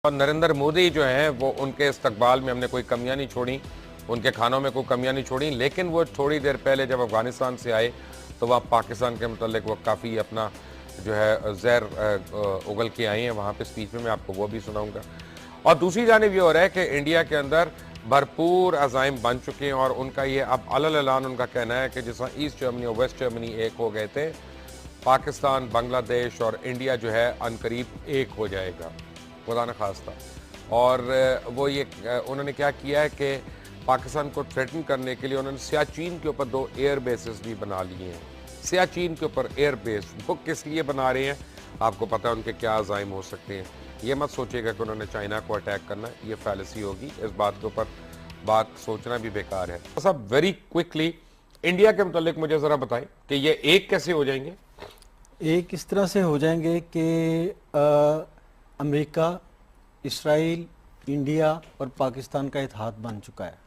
اور نریندر مودی جو ہیں وہ ان کے استقبال میں ہم نے کوئی کمیاں نہیں چھوڑی، ان کے کھانوں میں کوئی کمیاں نہیں چھوڑی، لیکن وہ تھوڑی دیر پہلے جب افغانستان سے آئے تو وہ پاکستان کے متعلق وہ کافی اپنا جو ہے زہر اگل کے آئے ہیں وہاں پہ اسپیچ میں آپ کو وہ بھی سناؤں گا۔ اور دوسری جانب یہ ہو رہا ہے کہ انڈیا کے اندر بھرپور عزائم بن چکے ہیں اور ان کا یہ اب علل اعلان ان کا کہنا ہے کہ جس طرح ایسٹ جرمنی اور ویسٹ جرمنی ایک ہو گئے تھے، پاکستان، بنگلہ دیش اور انڈیا جو ہے عنقریب ایک ہو جائے گا، خدا نہ خواستہ۔ اور وہ یہ انہوں نے کیا کیا ہے کہ پاکستان کو تھریٹن کرنے کے لیے انہوں نے سیاچین کے اوپر 2 ایئر بیسز بھی بنا لیے ہیں۔ سیاچین کے اوپر ایئر بیس وہ کس لیے بنا رہے ہیں آپ کو پتہ ہے ان کے کیا عزائم ہو سکتے ہیں۔ یہ مت سوچے گا کہ انہوں نے چائنا کو اٹیک کرنا، یہ فیلسی ہوگی، اس بات کے اوپر بات سوچنا بھی بیکار ہے۔ بس اب ویری کوئکلی انڈیا کے متعلق مجھے ذرا بتائیں کہ یہ ایک کیسے ہو جائیں گے؟ ایک اس طرح سے ہو جائیں گے کہ امریکہ، اسرائیل، انڈیا اور پاکستان کا اتحاد بن چکا ہے،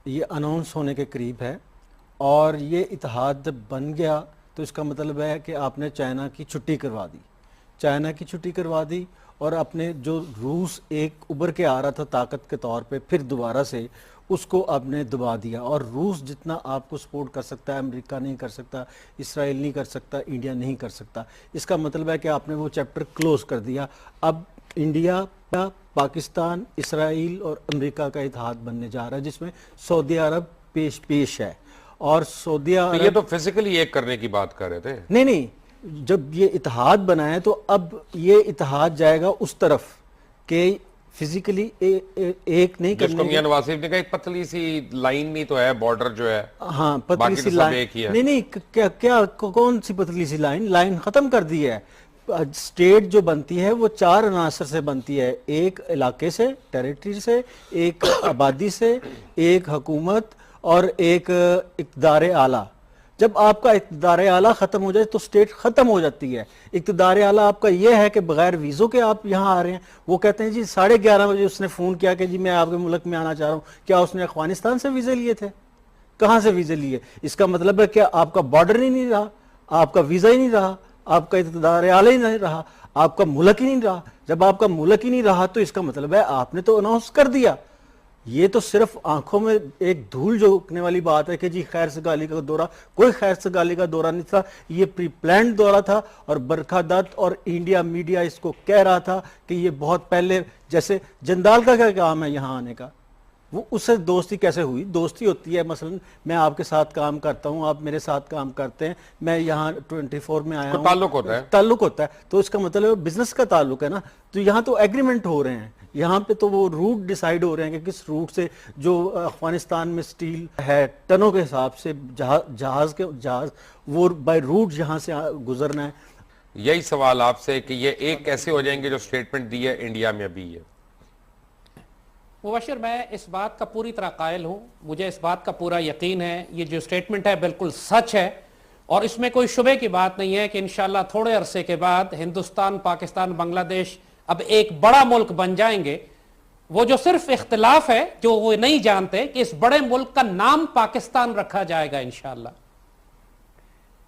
یہ اناؤنس ہونے کے قریب ہے، اور یہ اتحاد جب بن گیا تو اس کا مطلب ہے کہ آپ نے چائنا کی چھٹی کروا دی، چائنا کی چھٹی کروا دی، اور اپنے جو روس ایک ابھر کے آ رہا تھا طاقت کے طور پہ، پھر دوبارہ سے اس کو آپ نے دبا دیا، اور روس جتنا آپ کو سپورٹ کر سکتا ہے امریکہ نہیں کر سکتا، اسرائیل نہیں کر سکتا، انڈیا نہیں کر سکتا۔ اس کا مطلب ہے کہ آپ نے وہ چیپٹر کلوز کر دیا۔ اب انڈیا، پاکستان، اسرائیل اور امریکہ کا اتحاد بننے جا رہا ہے، جس میں سعودی عرب پیش ہے، اور سعودی عرب یہ تو فزیکلی ایک کرنے کی بات کر رہے تھے۔ نہیں، جب یہ اتحاد بنا ہے تو اب یہ اتحاد جائے گا اس طرف کہ فزیکلی ایک نہیں جس کو کرنے میاں نواز شریف نے کہا ایک پتلی سی لائن نہیں تو ہے، بارڈر جو ہے، ہاں پتلی باقی سی تو سب لائن، ایک ہی ہے۔ نہیں کیا کون سی پتلی سی لائن ختم کر دی ہے۔ اسٹیٹ جو بنتی ہے وہ 4 عناصر سے بنتی ہے، ایک علاقے سے، ٹیریٹری سے، ایک آبادی سے، ایک حکومت اور ایک اقتدار اعلیٰ۔ جب آپ کا اقتدار اعلیٰ ختم ہو جائے تو اسٹیٹ ختم ہو جاتی ہے۔ اقتدار اعلیٰ آپ کا یہ ہے کہ بغیر ویزوں کے آپ یہاں آ رہے ہیں۔ وہ کہتے ہیں جی 11:30 بجے اس نے فون کیا کہ جی میں آپ کے ملک میں آنا چاہ رہا ہوں، کیا اس نے افغانستان سے ویزے لیے تھے؟ کہاں سے ویزے لیے؟ اس کا مطلب ہے کہ آپ کا بارڈر ہی نہیں رہا، آپ کا ویزا ہی نہیں رہا، آپ کا اقتدار اعلیٰ ہی نہیں رہا، آپ کا ملک ہی نہیں رہا۔ جب آپ کا ملک ہی نہیں رہا تو اس کا مطلب ہے آپ نے تو اناؤنس کر دیا۔ یہ تو صرف آنکھوں میں ایک دھول جھونکنے والی بات ہے کہ جی خیر سگالی کا دورہ، کوئی خیر سگالی کا دورہ نہیں تھا، یہ پری پلانڈ دورہ تھا، اور برکھا دت اور انڈیا میڈیا اس کو کہہ رہا تھا کہ یہ بہت پہلے، جیسے جندال کا کیا کام ہے یہاں آنے کا، وہ اس سے دوستی کیسے ہوئی؟ دوستی ہوتی ہے مثلا میں آپ کے ساتھ کام کرتا ہوں، آپ میرے ساتھ کام کرتے ہیں، میں یہاں 24 میں آیا ہوں، تعلق ہوتا ہے، تعلق ہوتا ہے، تو اس کا مطلب بزنس کا تعلق ہے نا۔ تو یہاں تو ایگریمنٹ ہو رہے ہیں، یہاں پہ تو وہ روٹ ڈیسائیڈ ہو رہے ہیں کہ کس روٹ سے، جو افغانستان میں سٹیل ہے ٹنوں کے حساب سے، جہاز وہ بائی روٹ یہاں سے گزرنا ہے۔ یہی سوال آپ سے کہ یہ ایک کیسے ہو جائیں گے جو سٹیٹمنٹ دی ہے انڈیا میں ابھی ہے؟ مبشر، میں اس بات کا پوری طرح قائل ہوں، مجھے اس بات کا پورا یقین ہے یہ جو سٹیٹمنٹ ہے بالکل سچ ہے، اور اس میں کوئی شبے کی بات نہیں ہے کہ انشاءاللہ تھوڑے عرصے کے بعد ہندوستان، پاکستان، بنگلہ دیش اب ایک بڑا ملک بن جائیں گے۔ وہ جو صرف اختلاف ہے جو وہ نہیں جانتے کہ اس بڑے ملک کا نام پاکستان رکھا جائے گا انشاءاللہ،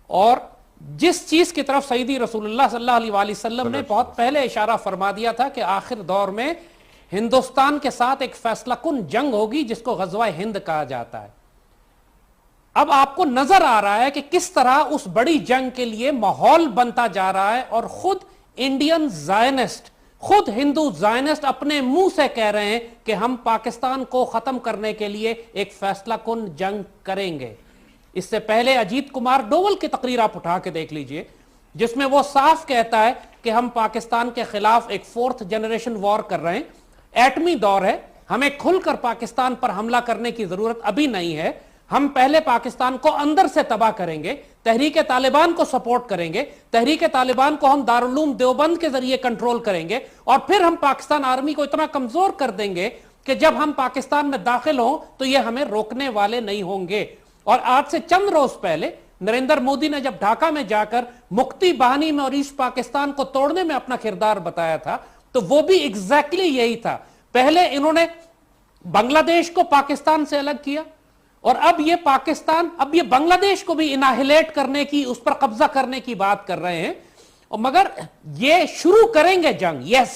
اور جس چیز کی طرف سیدی رسول اللہ صلی اللہ علیہ وآلہ وسلم نے بہت پہلے اشارہ فرما دیا تھا کہ آخر دور میں ہندوستان کے ساتھ ایک فیصلہ کن جنگ ہوگی جس کو غزوہ ہند کہا جاتا ہے۔ اب آپ کو نظر آ رہا ہے کہ کس طرح اس بڑی جنگ کے لیے ماحول بنتا جا رہا ہے، اور خود انڈین زائنسٹ، خود ہندو زائنسٹ اپنے منہ سے کہہ رہے ہیں کہ ہم پاکستان کو ختم کرنے کے لیے ایک فیصلہ کن جنگ کریں گے۔ اس سے پہلے اجیت کمار ڈوول کی تقریر آپ اٹھا کے دیکھ لیجئے، جس میں وہ صاف کہتا ہے کہ ہم پاکستان کے خلاف ایک 4th جنریشن وار کر رہے ہیں، ایٹمی دور ہے، ہمیں کھل کر پاکستان پر حملہ کرنے کی ضرورت ابھی نہیں ہے، ہم پہلے پاکستان کو اندر سے تباہ کریں گے، تحریک طالبان کو سپورٹ کریں گے، تحریک طالبان کو ہم دارالعلوم دیوبند کے ذریعے کنٹرول کریں گے، اور پھر ہم پاکستان آرمی کو اتنا کمزور کر دیں گے کہ جب ہم پاکستان میں داخل ہوں تو یہ ہمیں روکنے والے نہیں ہوں گے۔ اور آج سے چند روز پہلے نریندر مودی نے جب ڈھاکہ میں جا کر مکتی بہانی میں اور ایسٹ پاکستان کو توڑنے میں اپنا کردار بتایا تھا، تو وہ بھی ایگزیکٹلی یہی تھا۔ پہلے انہوں نے بنگلہ دیش کو پاکستان سے الگ کیا، اور اب یہ پاکستان، اب یہ بنگلہ دیش کو بھی اناہیلیٹ کرنے کی، اس پر قبضہ کرنے کی بات کر رہے ہیں، اور مگر یہ شروع کریں گے جنگ، یس،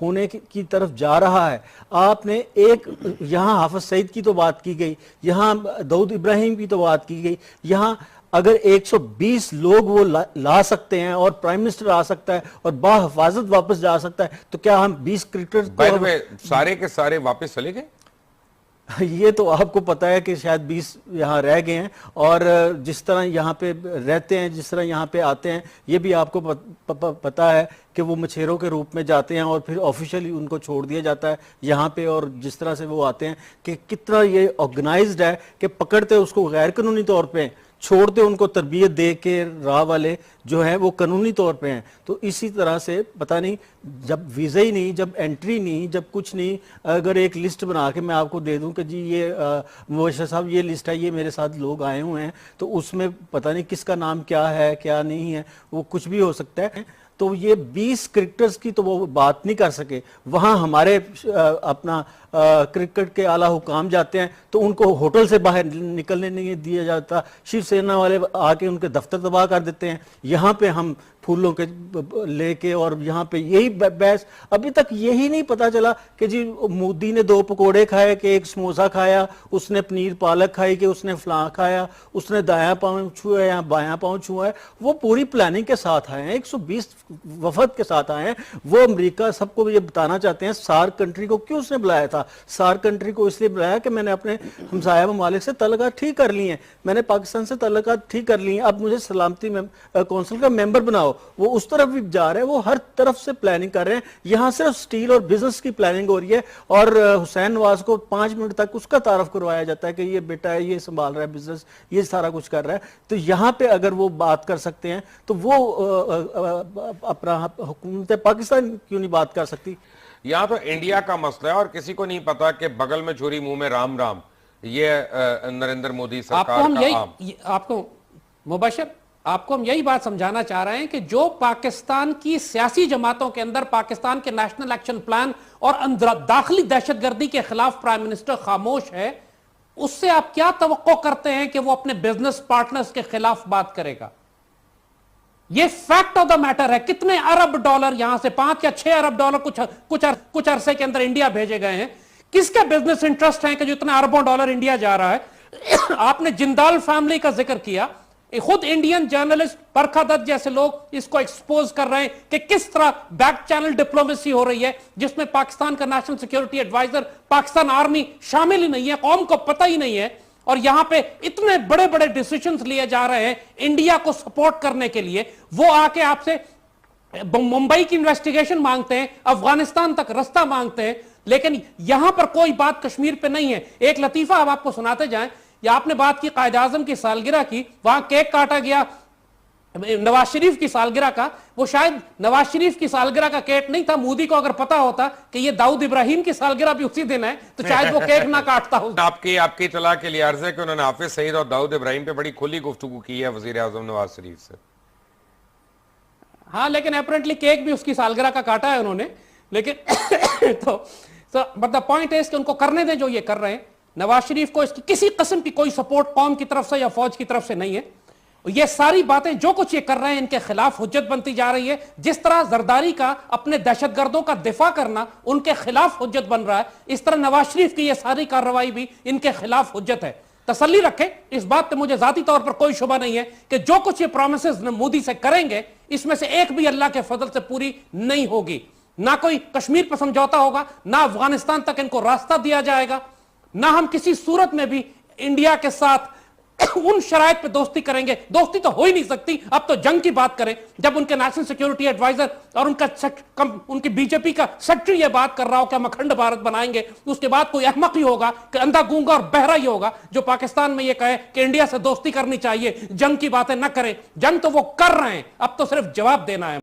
ہونے کی طرف جا رہا ہے. آپ نے ایک یہاں حافظ سعید کی تو بات کی گئی, یہاں داؤد ابراہیم کی تو بات کی گئی, یہاں اگر 120 لوگ وہ لا سکتے ہیں اور پرائم منسٹر آ سکتا ہے اور بحفاظت واپس جا سکتا ہے, تو کیا ہم 20 کرکٹر سارے کے سارے واپس چلے گئے؟ یہ تو آپ کو پتا ہے کہ شاید 20 یہاں رہ گئے ہیں, اور جس طرح یہاں پہ رہتے ہیں, جس طرح یہاں پہ آتے ہیں, یہ بھی آپ کو پتا ہے کہ وہ مچھیروں کے روپ میں جاتے ہیں اور پھر آفیشلی ان کو چھوڑ دیا جاتا ہے یہاں پہ. اور جس طرح سے وہ آتے ہیں کہ کتنا یہ آرگنائزڈ ہے کہ پکڑتے اس کو غیر قانونی طور پہ, چھوڑتے ان کو تربیت دے کے راہ والے جو ہیں وہ قانونی طور پہ ہیں. تو اسی طرح سے پتہ نہیں, جب ویزا ہی نہیں, جب انٹری نہیں, جب کچھ نہیں, اگر ایک لسٹ بنا کے میں آپ کو دے دوں کہ جی یہ مبشر صاحب یہ لسٹ ہے, یہ میرے ساتھ لوگ آئے ہوئے ہیں, تو اس میں پتہ نہیں کس کا نام کیا ہے کیا نہیں ہے, وہ کچھ بھی ہو سکتا ہے. تو یہ 20 کرکٹرز کی تو وہ بات نہیں کر سکے. وہاں ہمارے اپنا کرکٹ کے اعلیٰ حکام جاتے ہیں تو ان کو ہوٹل سے باہر نکلنے نہیں دیا جاتا, شیو سینا والے آ کے ان کے دفتر تباہ کر دیتے ہیں. یہاں پہ ہم پھولوں کے لے کے, اور یہاں پہ یہی بحث, ابھی تک یہی نہیں پتا چلا کہ جی مودی نے 2 پکوڑے کھائے کہ ایک سموسا کھایا, اس نے پنیر پالک کھائی کہ اس نے فلاں کھایا, اس نے دایاں پاؤں چھوا یا بایاں پاؤں چھوا ہے. وہ پوری پلاننگ کے ساتھ آئے ہیں, 120 وفد کے ساتھ آئے ہیں. وہ امریکہ سب کو یہ بتانا چاہتے ہیں سارک کنٹری کو کیوں اس نے بلایا تھا. سارک کنٹری کو اس لیے بلایا کہ میں نے اپنے ہمسایہ ممالک سے تعلقات ٹھیک کر لیے ہیں, میں نے پاکستان سے تعلقات ٹھیک کر لیے ہیں, اب مجھے سلامتی کونسل کا ممبر بناؤ. وہ اس طرف بھی جا رہے ہیں, وہ ہر طرف سے پلاننگ کر رہے ہیں. یہاں صرف سٹیل اور بزنس کی پلاننگ ہو رہی ہے, اور حسین نواز کو 5 منٹ تک اس کا تعارف کروایا جاتا ہے کہ یہ بیٹا ہے, یہ سنبھال رہا ہے بزنس, یہ سارا کچھ کر رہا ہے. تو یہاں پہ اگر وہ بات کر سکتے ہیں تو وہ اپنا حکومت پاکستان کیوں نہیں بات کر سکتی؟ یہاں تو انڈیا کا مسئلہ ہے, اور کسی کو نہیں پتا کہ بغل میں چھری منہ میں رام رام, یہ نریندر مودی سرکار کا عام. آپ کو مبشر, آپ کو ہم یہی بات سمجھانا چاہ رہے ہیں کہ جو پاکستان کی سیاسی جماعتوں کے اندر پاکستان کے نیشنل ایکشن پلان اور داخلی دہشت گردی کے خلاف پرائم منسٹر خاموش ہے, اس سے آپ کیا توقع کرتے ہیں کہ وہ اپنے بزنس پارٹنرز کے خلاف بات کرے گا؟ یہ فیکٹ آف دا میٹر ہے. کتنے ارب ڈالر یہاں سے 5 یا 6 ارب ڈالر کچھ عرصے کے اندر انڈیا بھیجے گئے ہیں. کس کے بزنس انٹرسٹ ہیں کہ جو اتنے اربوں ڈالر انڈیا جا رہا ہے؟ آپ نے جندال فیملی کا ذکر کیا, خود انڈین جرنلسٹ پرکھا دت جیسے لوگ اس کو ایکسپوز کر رہے ہیں کہ کس طرح بیک چینل ڈپلومیسی ہو رہی ہے, جس میں پاکستان کا national security adviser, Pakistan army شامل ہی نہیں ہے, قوم کو پتہ ہی نہیں ہے. اور یہاں پہ اتنے بڑے بڑے ڈیسیشنز لیے جا رہے ہیں انڈیا کو سپورٹ کرنے کے لیے. وہ آ کے آپ سے ممبئی کی انویسٹیگیشن مانگتے ہیں, افغانستان تک رستہ مانگتے ہیں, لیکن یہاں پر کوئی بات کشمیر پہ نہیں ہے. ایک لطیفہ اب آپ کو سناتے جائیں. یا آپ نے بات کی قائد اعظم کی سالگرہ کی, وہاں کیک کاٹا گیا نواز شریف کی سالگرہ کا. وہ شاید نواز شریف کی سالگرہ کا کیک نہیں تھا. مودی کو اگر پتا ہوتا کہ یہ داؤد ابراہیم کی سالگرہ بھی اسی دن ہے تو شاید وہ کیک نہ کاٹتا ہو. آپ کی اطلاع کے لیے عرض ہے کہ انہوں نے حافظ سعید اور داؤد ابراہیم پہ بڑی کھلی گفتگو کی ہے وزیر اعظم نواز شریف سے. ہاں, لیکن اپرینٹلی کیک بھی اس کی سالگرہ کا کاٹا ہے انہوں نے. لیکن تو بٹ دا پوائنٹ ہے کہ ان کو کرنے دیں جو یہ کر رہے ہیں. نواز شریف کو اس کی کسی قسم کی کوئی سپورٹ قوم کی طرف سے یا فوج کی طرف سے نہیں ہے. یہ ساری باتیں جو کچھ یہ کر رہے ہیں ان کے خلاف حجت بنتی جا رہی ہے. جس طرح زرداری کا اپنے دہشت گردوں کا دفاع کرنا ان کے خلاف حجت بن رہا ہے, اس طرح نواز شریف کی یہ ساری کارروائی بھی ان کے خلاف حجت ہے. تسلی رکھیں, اس بات پہ مجھے ذاتی طور پر کوئی شبہ نہیں ہے کہ جو کچھ یہ پرومسز مودی سے کریں گے اس میں سے ایک بھی اللہ کے فضل سے پوری نہیں ہوگی. نہ کوئی کشمیر پر سمجھوتا ہوگا, نہ افغانستان تک ان کو راستہ دیا جائے گا, نہ ہم کسی صورت میں بھی انڈیا کے ساتھ ان شرائط پہ دوستی کریں گے. دوستی تو ہو ہی نہیں سکتی. اب تو جنگ کی بات کریں جب ان کے نیشنل سیکیورٹی ایڈوائزر اور ان کی بی جے پی کا سیکٹری یہ بات کر رہا ہو کہ ہم اکھنڈ بھارت بنائیں گے, اس کے بعد کوئی احمق ہی ہوگا کہ اندھا گونگا اور بہرا ہی ہوگا جو پاکستان میں یہ کہے کہ انڈیا سے دوستی کرنی چاہیے, جنگ کی باتیں نہ کریں. جنگ تو وہ کر رہے ہیں, اب تو صرف جواب دینا ہے.